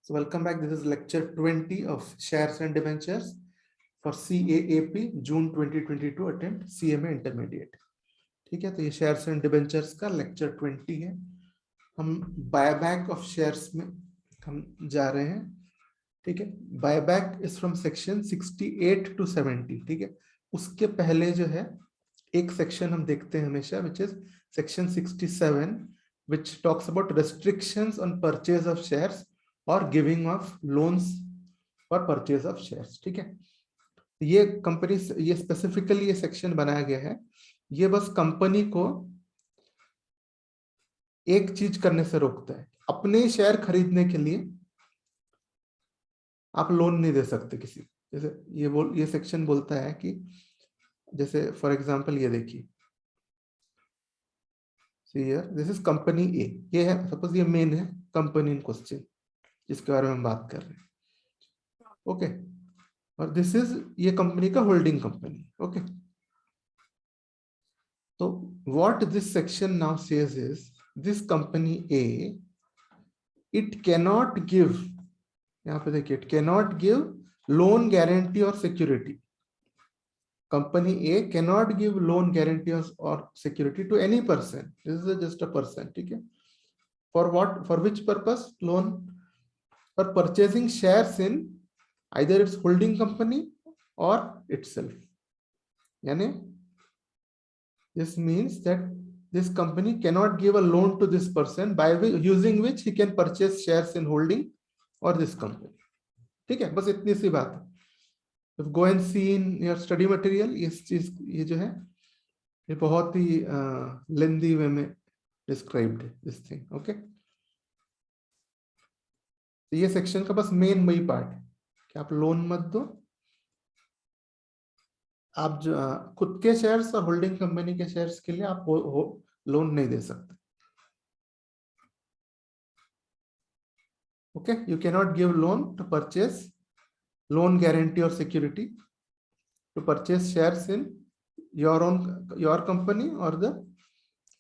So welcome back. This is lecture 20 of shares and debentures for CAAP June 2022 attempt CMA intermediate. ठीक है, तो ये shares and debentures का lecture 20 है. हम बायबैक ऑफ शेयर्स में हम जा रहे हैं. ठीक है, buyback is from section 68 to 70. ठीक है, उसके पहले जो है एक सेक्शन हम देखते हैं हमेशा, which is section 67, which talks about restrictions on purchase of shares or giving of loans for purchase of shares. ठीक है, ये कंपनी, ये स्पेसिफिकली ये सेक्शन बनाया गया है. ये बस कंपनी को एक चीज करने से रोकता है, अपने शेयर खरीदने के लिए आप लोन नहीं दे सकते किसी. जैसे ये सेक्शन बोलता है कि जैसे फॉर एग्जांपल ये देखिए, here this is कंपनी ए, ये है सपोज, ये मेन है कंपनी इन क्वेश्चन जिसके बारे में हम बात कर रहे हैं. ओके, और दिस इज ये कंपनी का होल्डिंग कंपनी. ओके, तो what this section now says is this company A, it cannot give, यहाँ पे देखिए, it cannot give loan guarantee और security. Company A cannot give loan guarantee or security to any person. This is just a person. ठीक है, for what, for which purpose? Loan for purchasing shares in either its holding company or itself. यानी this means that this company cannot give a loan to this person by using which he can purchase shares in holding or this company. ठीक है, बस इतनी सी बात है. Go and see in your study material. इस चीज, ये जो है ये बहुत ही लेंदी वे में डिस्क्राइब्ड है दिस थिंग. ओके, तो ये सेक्शन का बस मेन वही पार्ट है कि आप लोन मत दो, आप जो खुद के शेयर्स और होल्डिंग कंपनी के शेयर्स के लिए आप लोन नहीं दे सकते. Okay, you can not give loan to purchase loan guarantee or security to purchase shares in your company or the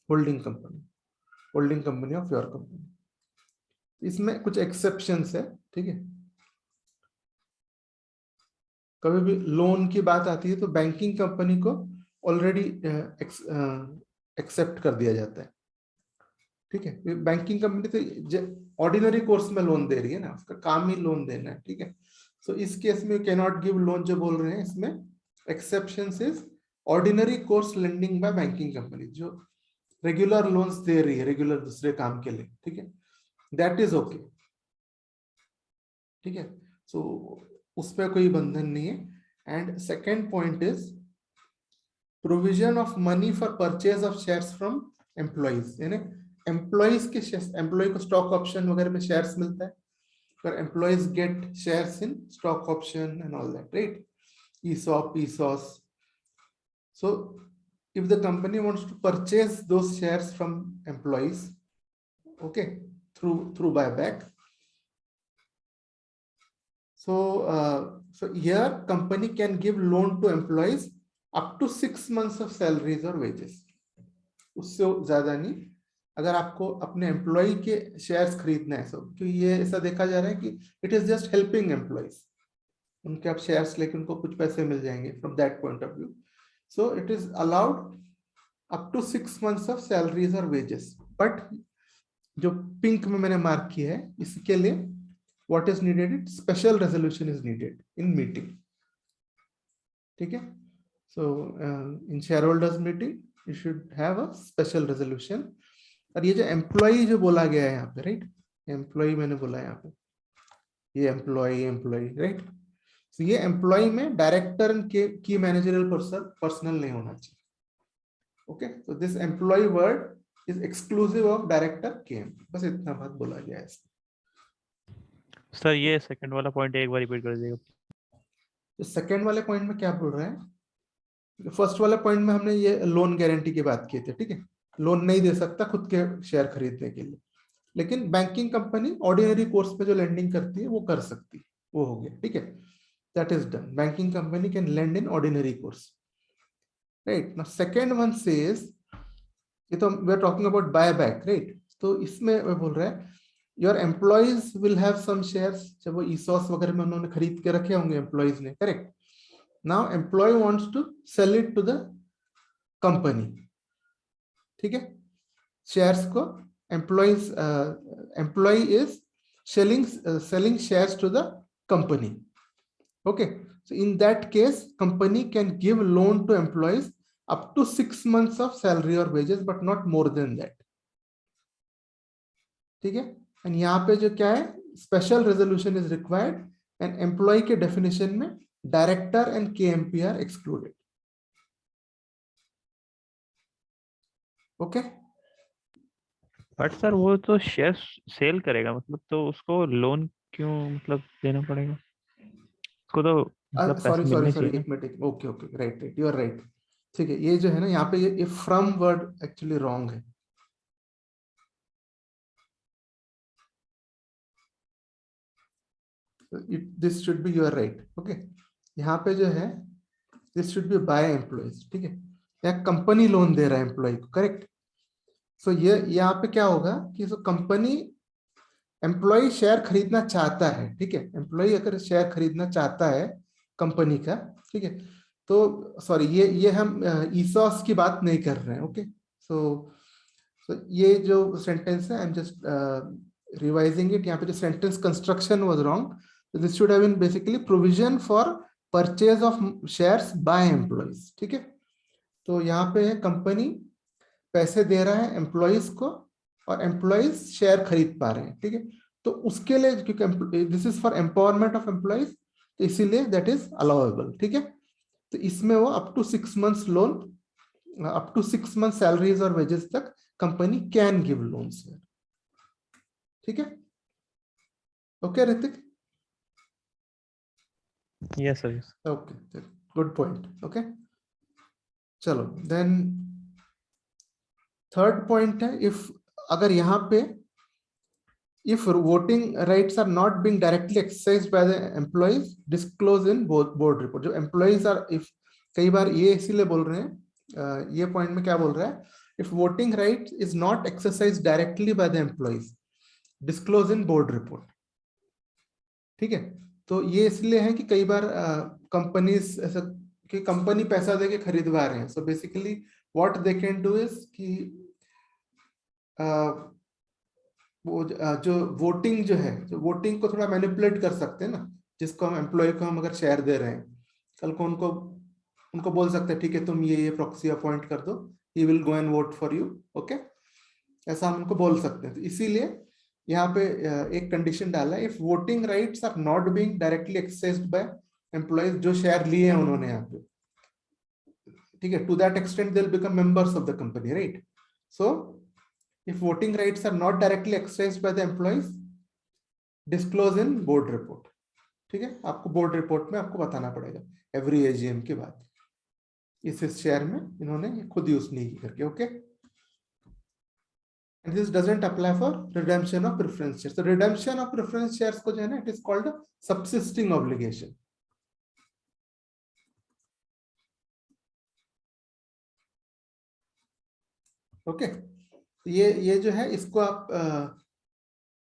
holding company of your company. इसमें कुछ exceptions है. ठीक है, कभी भी लोन की बात आती है तो बैंकिंग कंपनी को ऑलरेडी एक्सेप्ट कर दिया जाता है. ठीक है, बैंकिंग कंपनी तो ऑर्डिनरी कोर्स में लोन दे रही है ना, उसका काम ही लोन देना है. ठीक है, सो इस केस में कैन नॉट गिव लोन जो बोल रहे हैं, इसमें exceptions is ordinary course lending by banking company, जो रेगुलर लोन्स दे रही है रेगुलर दूसरे काम के लिए. ठीक है, दैट इज ओके. ठीक है, सो उस पर कोई बंधन नहीं है. And second point is provision of money for purchase of shares from employees. यानी एम्प्लॉइज के, एम्प्लॉय को स्टॉक ऑप्शन वगैरह में शेयर्स मिलता है, where employees get shares in stock option and all that, right? ESOP, ESOS. So if the company wants to purchase those shares from employees, okay, through buyback, so here company can give loan to employees up to 6 months of salaries or wages. उससे ज्यादा नहीं, अगर आपको अपने employ के shares खरीदना है. सब क्योंकि ये ऐसा देखा जा रहा है कि it is just helping employees, उनके आप शेयर्स लेके उनको कुछ पैसे मिल जाएंगे from that point of view. So it is allowed up to 6 months of salaries और वेजेस. बट जो पिंक में मैंने मार्क किया है, इसके लिए what is needed, it special resolution is needed in meeting. ठीक है, so in shareholders meeting you should have a special resolution. और ये जो एम्प्लॉय जो बोला गया है यहाँ पे, राइट, एम्प्लॉय मैंने बोला यहाँ पे, ये एम्प्लॉय राइट. तो ये एम्प्लॉय में डायरेक्टर की मैनेजरियल पर्सनल नहीं होना चाहिए. ओके, तो this employ word is exclusive of director के. बस इतना बात बोला गया है इसमें. सर ये सेकंड वाला पॉइंट एक बार रिपीट कर दीजिएगा. तो सेकंड वाले पॉइंट में क्या बोल रहे हैं, फर्स्ट वाले पॉइंट में हमने ये लोन गारंटी की बात की थी. ठीक है, लोन नहीं दे सकता खुद के शेयर खरीदने के लिए, लेकिन बैंकिंग कंपनी ऑर्डिनरी कोर्स पे जो लेंडिंग करती है वो कर सकती है, वो हो गया. ठीक है, that is done. Banking company can lend in ordinary course, right. Now second one says, ये तो we are talking about buy back, right. तो इसमें वो बोल रहा है your employees will have some shares, जब वो ईसॉस वगैरह में उन्होंने खरीद के रखे होंगे एम्प्लॉइज ने, correct. Now employ wants to sell it to the company, ठीक है, शेयर्स को employees, employ is selling shares to the company. Okay, so in that case company can give loan to employees up to 6 months of salary or wages but not more than that, ठीक है। And यहाँ पे जो क्या है, special resolution is required and employ के definition में director and KMP are excluded. Okay, but sir वो तो शेयर सेल करेगा, मतलब तो उसको लोन क्यों मतलब देना पड़ेगा? उसको तो मतलब सॉरी पैसे सॉरी मिलने सॉरी, चाहिए ना। एक minute, okay okay, right right, you are right, ठीक है। ये जो है ना यहाँ पे ये फ्रॉम वर्ड एक्चुअली रॉन्ग है। This should be, you are right, okay. यहाँ पे जो है this should be by employees, ठीक है, यहाँ कंपनी लोन दे रहा है एम्प्लॉय को, करेक्ट। सो ये यहाँ पे क्या होगा कि सो कंपनी, एम्प्लॉय शेयर खरीदना चाहता है, ठीक है, एम्प्लॉय अगर शेयर खरीदना चाहता है कंपनी का, ठीक है, तो सॉरी ये हम ईसॉस की बात नहीं कर रहे हैं, ओके। सो ये जो सेंटेंस है, I am just revising it, यहाँ पे जो sentence construction was wrong, this should have been basically provision for purchase of shares by employees, ठीक है। तो यहाँ पे है कंपनी पैसे दे रहा है एम्प्लॉइज को और एम्प्लॉइज शेयर खरीद पा रहे हैं, ठीक है। तो उसके लिए, क्योंकि this is for empowerment of employees, तो इसीलिए दैट इज अलाउएबल, ठीक है। तो इसमें वो up to 6 months loan, up to 6 month salaries और वेजेस तक कंपनी कैन गिव लोन्स, ठीक है। Okay Hrithik, yes sir, yes. Okay, good point, okay. चलो देन थर्ड पॉइंट है, इफ अगर यहाँ पे if voting rights are not being directly exercised by the employees, disclose in board report। जो employees are, if कई बार ये इसीलिए बोल रहे हैं, ये पॉइंट में क्या बोल रहा है, if voting right is not exercised directly by the employees, disclose in board report, ठीक है। तो ये इसलिए है कि कई बार कंपनीज ऐसा कि कंपनी पैसा देके खरीदवा रहे हैं, so basically what they can do is कि वो जो वोटिंग जो है, जो वोटिंग को थोड़ा मैनिपुलेट कर सकते हैं ना, जिसको हम एम्प्लॉय को हम अगर शेयर दे रहे हैं, कल को उनको उनको बोल सकते हैं ठीक है तुम ये प्रॉक्सी अपॉइंट कर दो, he will go and vote for you, okay, ऐसा हम उनको बोल सकते हैं। तो इसीलिए यहाँ पे एक कंडीशन डाला है, if voting rights are not being directly accessed by employees, जो शेयर लिए हैं उन्होंने यहाँ पे, ठीक है, to that extent they will become members of the company, right. So if voting rights are not directly exercised by the employees, disclose in board report, ठीक है। आपको बोर्ड रिपोर्ट में आपको बताना पड़ेगा एवरी एजीएम के बाद, इस शेयर में इन्होंने खुद यूज नहीं की करके, okay. And this doesn't apply for redemption of preference shares. तो रिडेम्पशन ऑफ प्रेफरेंस शेयर्स को जो है ना, it is called subsisting obligation, okay. ये जो है इसको आप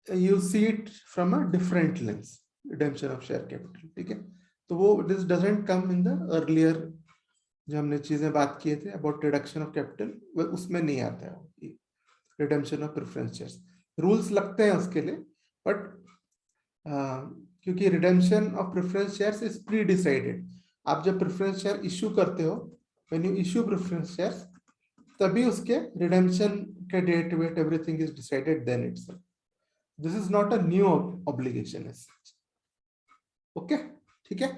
you see it from a different lens, redemption of share capital, ठीक है। तो वो this doesn't come in the earlier जो हमने चीजें बात किए थे about reduction of capital, वो उसमें नहीं आता है redemption of preference shares। Rules लगते हैं उसके लिए, बट क्योंकि redemption of preference shares is pre-decided, आप जब preference share issue करते हो, when you issue preference shares, तभी उसके redemption के date wait everything is decided then itself। This is not a new obligation as such, okay, ठीक है।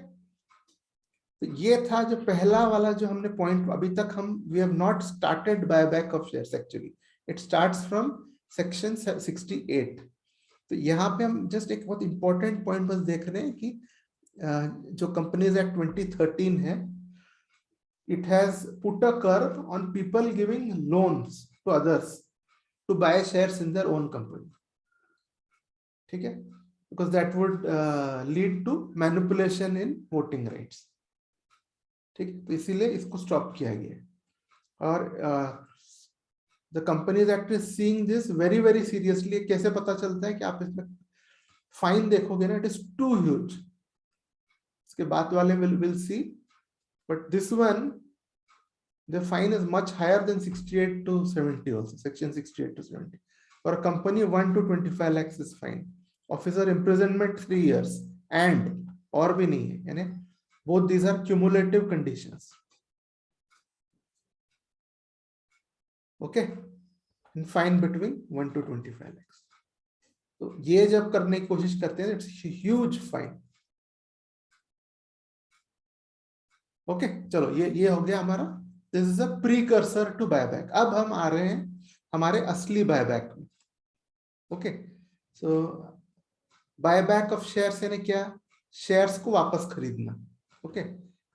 तो ये था जो पहला वाला जो हमने पॉइंट, अभी तक हम we have not started buyback of shares, actually it starts from section 68। तो यहाँ पे हम जस्ट एक बहुत इंपॉर्टेंट पॉइंट बस देख रहे हैं कि जो कंपनीज एक्ट 2013 है, it has put a curve on people giving loans to others to buy shares in their own company, ठीक है, because that would lead to manipulation in voting rights, ठीक है। तो इसीलिए इसको स्टॉप किया गया है। और the company is actually seeing this very very seriously. कैसे पता चलता है कि आप इसमें फाइन देखोगे ना, इट इज टू ह्यूज। इसके बाद वाले will see, but this one the fine is much higher than 68 to 70 also, section 68 to 70. For a company, 1 to 25 lakhs is fine. Officer imprisonment 3 years and और भी नहीं है, यानी both these are cumulative conditions. Okay, and fine between 1 to 25 lakhs. तो ये जब करने की कोशिश करते हैं, it's a huge fine. Okay, चलो ये हो गया हमारा। This is a precursor to buyback. अब हम आ रहे हैं हमारे असली buyback में। Okay, so buyback of shares यानी क्या? शेयर्स को वापस खरीदना। Okay,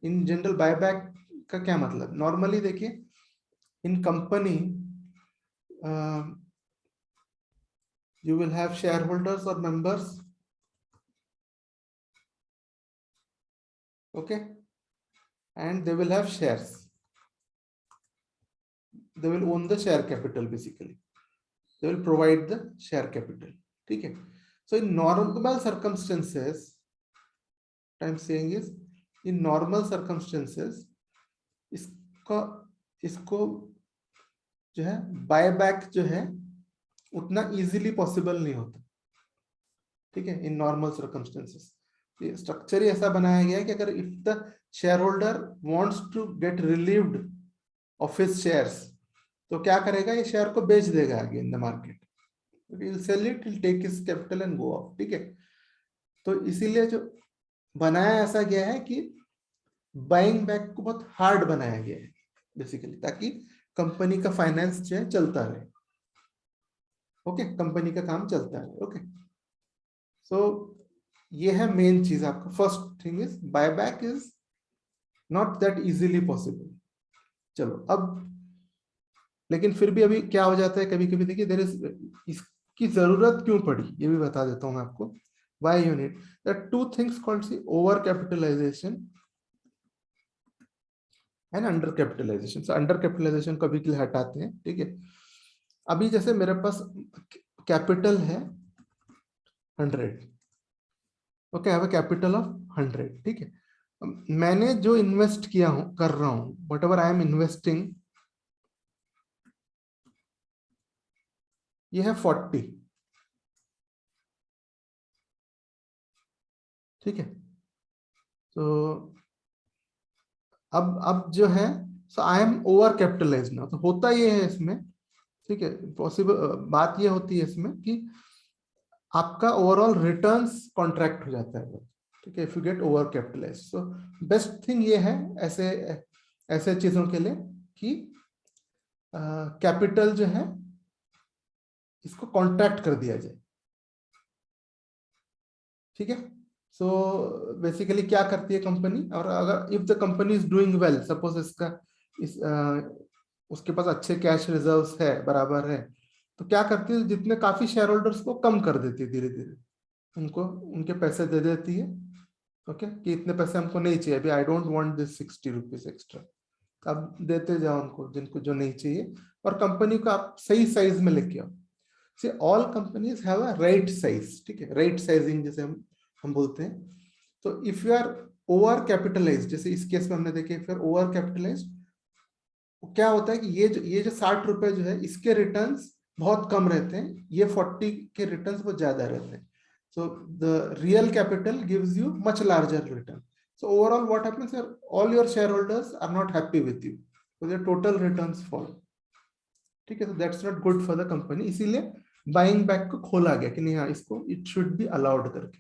in general buyback का क्या मतलब? Normally देखिए, in company you will have shareholders or members. Okay, and they will have shares. They will own the share capital basically. They will provide the share capital. Okay. So in normal circumstances, what I'm saying is, in normal circumstances, इसको जो है buyback जो है उतना easily possible नहीं होता। ठीक है, in normal circumstances स्ट्रक्चर ही ऐसा बनाया गया है कि अगर if the shareholder wants to get relieved of his shares, तो क्या करेगा? ये शेयर को बेच देगा आगे in the market. He'll sell it, he'll take his capital and go off. ठीक है, तो इसीलिए जो बनाया ऐसा गया है कि बाइंग बैक को बहुत हार्ड बनाया गया है बेसिकली, ताकि कंपनी का फाइनेंस जो है चलता रहे। ओके, कंपनी का काम चलता रहे। ओके, सो ये है मेन चीज आपका। First thing is buyback is not that easily possible. चलो अब, लेकिन फिर भी अभी क्या हो जाता है कभी कभी, देखिए देयर इज, इसकी जरूरत क्यों पड़ी ये भी बता देता हूं मैं आपको। Why you need? There are two things called over capitalization and under capitalization. So under capitalization को अभी के लिए हटाते हैं। ठीक है, अभी जैसे मेरे पास कैपिटल है 100, okay, I have a capital of 100। ठीक है, मैंने जो इन्वेस्ट किया हूं, कर रहा हूं, whatever I am investing, ये है 40। ठीक है, तो अब जो है, so I am over capitalized now. तो होता ये है इसमें, ठीक है, पॉसिबल बात ये होती है इसमें कि आपका ओवरऑल रिटर्न्स कॉन्ट्रैक्ट हो जाता है। ठीक है, if you get over capitalised. So best thing ये है ऐसे ऐसे चीजों के लिए कि कैपिटल जो है इसको कॉन्ट्रैक्ट कर दिया जाए। ठीक है, सो बेसिकली क्या करती है कंपनी, और अगर if the company is doing well, suppose इसका उसके पास अच्छे कैश रिजर्व्स है, बराबर है, तो क्या करती है, जितने काफी शेयर होल्डर्स को कम कर देती है, धीरे धीरे उनको उनके पैसे दे देती है। ओके, कि इतने पैसे हमको नहीं चाहिए अभी, I don't want this 60 rupees extra. अब देते जाओ उनको जिनको जो नहीं चाहिए, और कंपनी को आप सही साइज में लेके आओ। See all companies have a right size. ठीक है, राइट साइजिंग जैसे हम बोलते हैं। तो if you are over capitalized, जैसे इस केस में हमने देखे, फिर ओवर कैपिटलाइज्ड क्या होता है कि ये जो 60 रुपए जो है, इसके रिटर्न्स बहुत कम रहते हैं, ये 40 के रिटर्न्स बहुत ज्यादा रहते हैं। So the real capital gives you much larger return. So overall what happens here, all your shareholders are not happy with you, so their total returns fall. ठीक है, so that's not good for the company. इसीलिए buying back को खोला गया कि नहीं, हाँ इसको it should be allowed करके।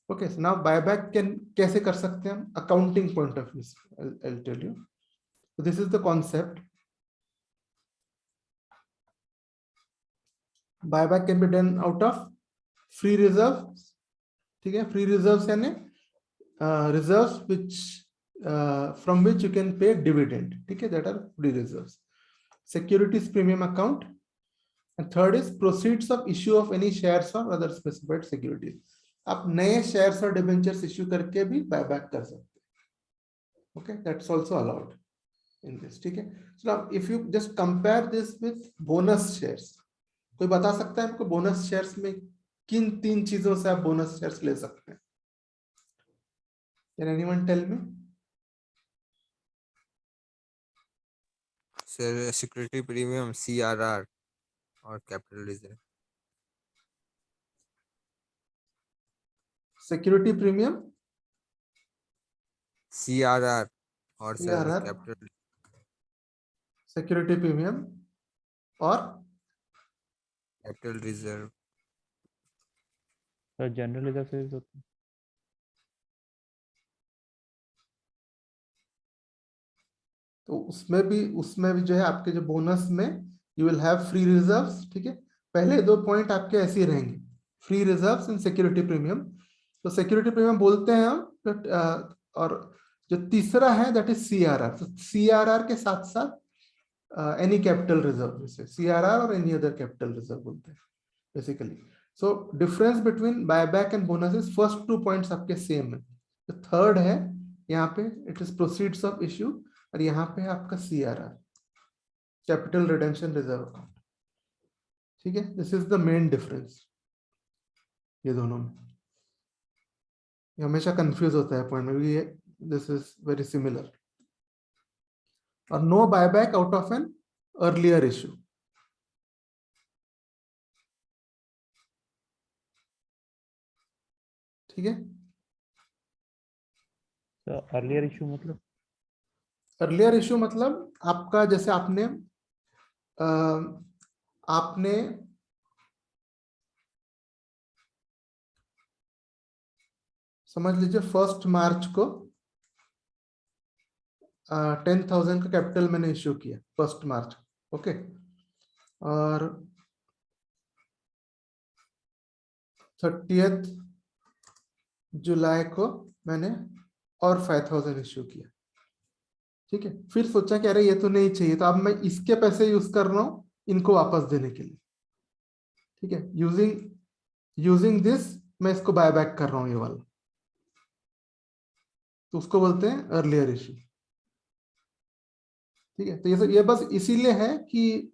Okay, so now buyback कैसे कर सकते हैं हम, accounting point of view I'll tell you. So this is the concept. Buyback can be done out of free reserves। ठीक है, free reserves यानी reserves which from which you can pay dividend। ठीक है, that are free reserves। Securities premium account, and third is proceeds of issue of any shares or other specified securities। आप नए shares और debentures issue करके भी buyback कर सकते हैं। Okay, that's also allowed। in this, ठीक है. So now if you just compare this with bonus shares, कोई बता सकता है आपको बोनस शेयर्स में किन 3 चीजों से आप बोनस शेयर्स ले सकते हैं? Can anyone tell me? Sir security premium, CRR और capital reserve. Security premium, CRR और sir CRR, capital. Security premium और कैपिटल रिजर्व. तो जनरल रिजर्व से होता है. तो उसमें भी जो है आपके जो बोनस में you will have free reserves, ठीक है. पहले 2 पॉइंट आपके ऐसे ही रहेंगे, free reserves and security premium. तो सिक्योरिटी प्रीमियम बोलते हैं हम, और जो तीसरा है दैट इज CRR. तो CRR के साथ साथ एनी कैपिटल रिजर्व, जैसे CRR और एनी अदर कैपिटल रिजर्व बोलते हैं basically. So difference between buyback and bonus is first 2 points आपके सेम है. जो थर्ड है यहाँ पे it is proceeds of issue, और यहाँ पे है आपका CRR, capital redemption reserve account, ठीक है. This is the main difference ये दोनों में. ये हमेशा कंफ्यूज होता है पॉइंट में भी. ये दिस इज वेरी सिमिलर. और no buyback out of an earlier issue. ठीक है. तो अर्लियर इशू मतलब अर्लियर इश्यू मतलब आपका जैसे आपने समझ लीजिए 1 मार्च को 10,000 का कैपिटल मैंने इश्यू किया 1 मार्च, ओके. और 30th जुलाई को मैंने और 5,000 इश्यू किया, ठीक है. फिर सोचा कि अरे ये तो नहीं चाहिए, तो अब मैं इसके पैसे यूज कर रहा हूं इनको वापस देने के लिए, ठीक है. यूजिंग दिस मैं इसको बाय बैक कर रहा हूं ये वाला, तो उसको बोलते हैं अर्लियर इश्यू, ठीक है. तो ये बस इसीलिए है कि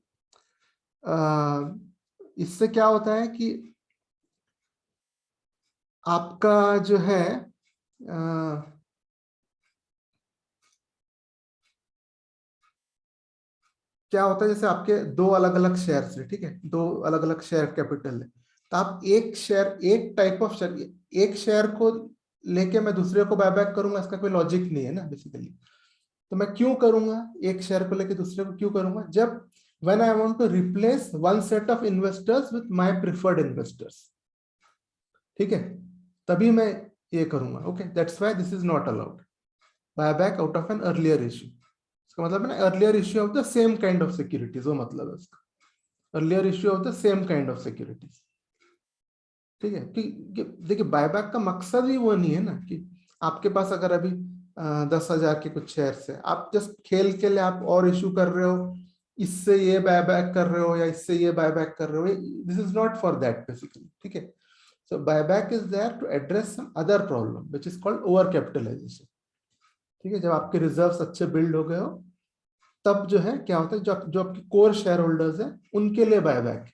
इससे क्या होता है कि आपका जो है क्या होता है, जैसे आपके 2 अलग अलग शेयर्स है, ठीक है. 2 अलग अलग शेयर कैपिटल है, तो आप एक टाइप ऑफ शेयर, एक शेयर को लेके मैं दूसरे को बाय बैक करूंगा, इसका कोई लॉजिक नहीं है ना बेसिकली. तो मैं क्यों करूंगा एक शेयर को लेके दूसरे को क्यों करूंगा? जब when I want to replace one set of investors with my preferred investors, ठीक है, तभी मैं ये करूंगा. Okay, that's why this is not allowed. Buyback out of an earlier issue, इसका मतलब है ना earlier issue of the same kind of securities, वो मतलब है उसका earlier issue of the same kind of securities, ठीक है. कि देखिए बायबैक का मकसद ही वो नहीं है ना कि आपके पास अगर अभी 10,000 के कुछ शेयर्स है, आप जस्ट खेल के लिए आप और इश्यू कर रहे हो, इससे ये बायबैक कर रहे हो या इससे ये बायबैक कर रहे हो. This is not for that basically, ठीक है. So buyback is there to address some other problem which is called over capitalization, ठीक है. जब आपके रिजर्व्स अच्छे बिल्ड हो गए हो, तब जो है क्या होता है, जो आपके कोर शेयर होल्डर्स हैं उनके लिए बायबैक,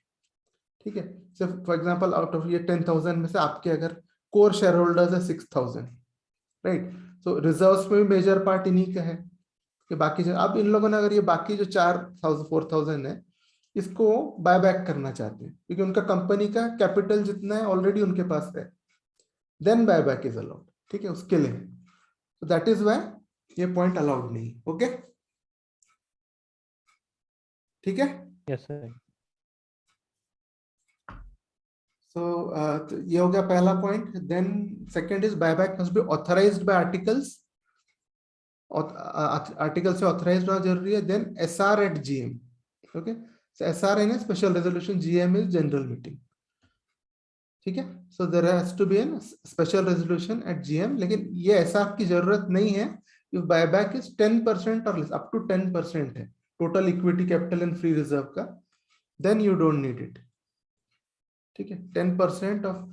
ठीक है. सिर्फ फॉर एग्जांपल आउट ऑफ ये 10,000 में से आपके अगर कोर शेयर होल्डर्स है 6,000, राइट. सो रिजर्व्स में भी मेजर पार्ट इन्हीं का है कि बाकी जो अब इन लोगों ने अगर ये बाकी जो 4,000 है इसको बायबैक करना चाहते हैं क्योंकि उनका कंपनी का कैपिटल जितना है ऑलरेडी उनके पास है, देन बायबैक इज अलाउड, ठीक है, उसके लिए. तो दैट इज व्हाई ये पॉइंट अलाउड नहीं. ओके, ठीक है. Yes sir. तो ये हो गया पहला point. Then second is buyback must be authorised by articles. Article से ऑथराइज्ड होना जरूरी है. Then SR at GM, okay. So SR in special resolution, GM is general meeting, ठीक है. So there has to be an special resolution at GM. लेकिन ये SR की जरूरत नहीं है इफ बायबैक इज 10% और लेस, अप टू 10% है total equity capital and free reserve का, then you don't need it, ठीक है. 10% of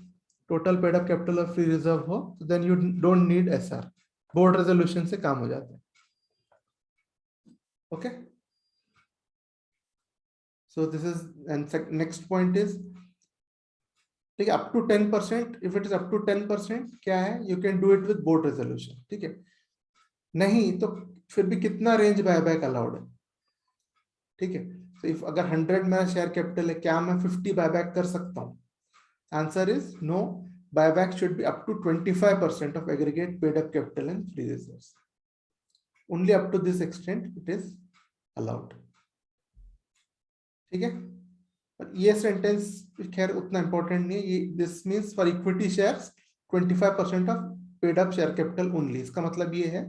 total paid up capital और फ्री रिजर्व हो तो then you don't need SR. Board resolution से काम हो जाता है. Okay, so this is, and next point is, ठीक है, up to 10%, if it is up to 10% क्या है, you can do it with board resolution, ठीक है, नहीं तो फिर भी कितना रेंज बायबैक अलाउड है, ठीक है, तो इफ अगर 100 मेरा शेयर कैपिटल है, क्या मैं 50 बायबैक कर सकता हूँ? Answer is no, buyback should be up to 25% of aggregate paid up capital and free reserves, only up to this extent it is allowed, ठीक है। ये सेंटेंस खैर उतना इंपॉर्टेंट नहीं है, ये this means for equity shares 25% of paid up share capital only, इसका मतलब ये है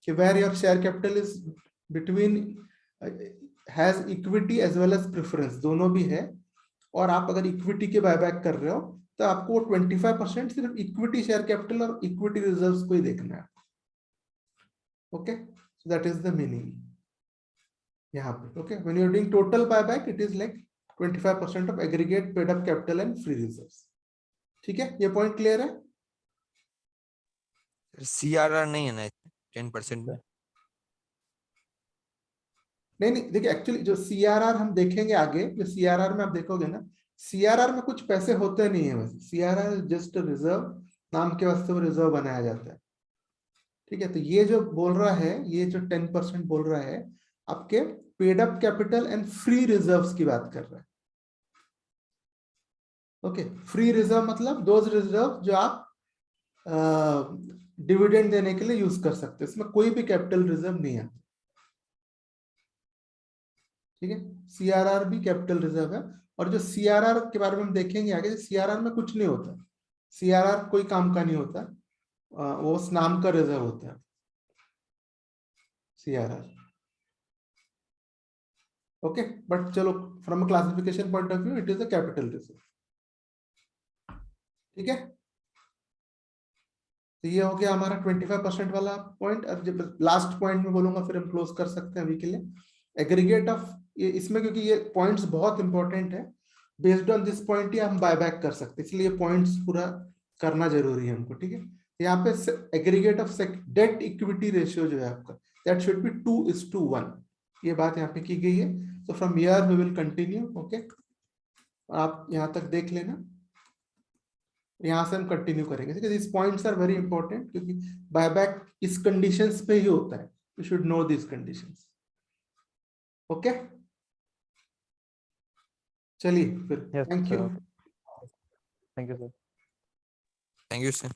कि where your share capital is between has equity as well as preference, दोनों भी है, और आप अगर इक्विटी के बायबैक कर रहे हो तो आपको 25% सिर्फ इक्विटी शेयर कैपिटल और इक्विटी रिजर्व्स को ही देखना है, okay, so that is the meaning यहाँ पे, okay, when you are doing total buyback it is like 25% of aggregate paid up capital and free reserves, ठीक है, ये पॉइंट क्लियर है? CRR नहीं है ना 10% में? नहीं, देखिए एक्चुअली जो सीआरआर हम देखेंगे आगे, जो सीआरआर में आप देखोगे ना, सीआरआर में कुछ पैसे होते नहीं है, वैसे सीआरआर जस्ट रिजर्व, नाम के वास्ते वो रिजर्व बनाया जाता है, ठीक है, तो ये जो बोल रहा है, ये जो 10% बोल रहा है, आपके paid up capital and free reserves की बात कर रहा है, ओके, फ्री रिजर्व मतलब दोज रिजर्व जो आप डिविडेंड देने के लिए यूज कर सकते हैं, इसमें कोई भी कैपिटल रिजर्व नहीं है, ठीक है, सीआरआर भी कैपिटल रिजर्व है, और जो सीआरआर के बारे में हम देखेंगे आगे, सीआरआर में कुछ नहीं होता, सीआरआर कोई काम का नहीं होता, वो उस नाम का रिजर्व होता है सीआरआर, ओके, बट चलो from classification point of view it is a capital reserve, ठीक है, तो ये हो गया हमारा 25% वाला पॉइंट। अब जब लास्ट पॉइंट में बोलूंगा फिर हम क्लोज कर सकते हैं अभी के लिए, एग्रीगेट ऑफ, ये इसमें क्योंकि ये पॉइंट्स बहुत इंपॉर्टेंट है, बेस्ड ऑन दिस पॉइंट ही हम बायबैक कर सकते हैं, इसलिए पॉइंट्स पूरा करना जरूरी है हमको, ठीक है, यहाँ पे aggregate of debt equity ratio जो है आपका, दैट शुड बी 2:1, ये बात यहाँ पे की गई है, तो from here we will continue, okay, आप यहाँ तक देख लेना, यहाँ से हम कंटिन्यू करेंगे, ठीक है, this points are very important, क्योंकि बायबैक इस कंडीशंस पे ही होता है, you should know this conditions, okay, चलिए फिर, Yes, thank you. sir. Thank you, sir. Thank you, sir.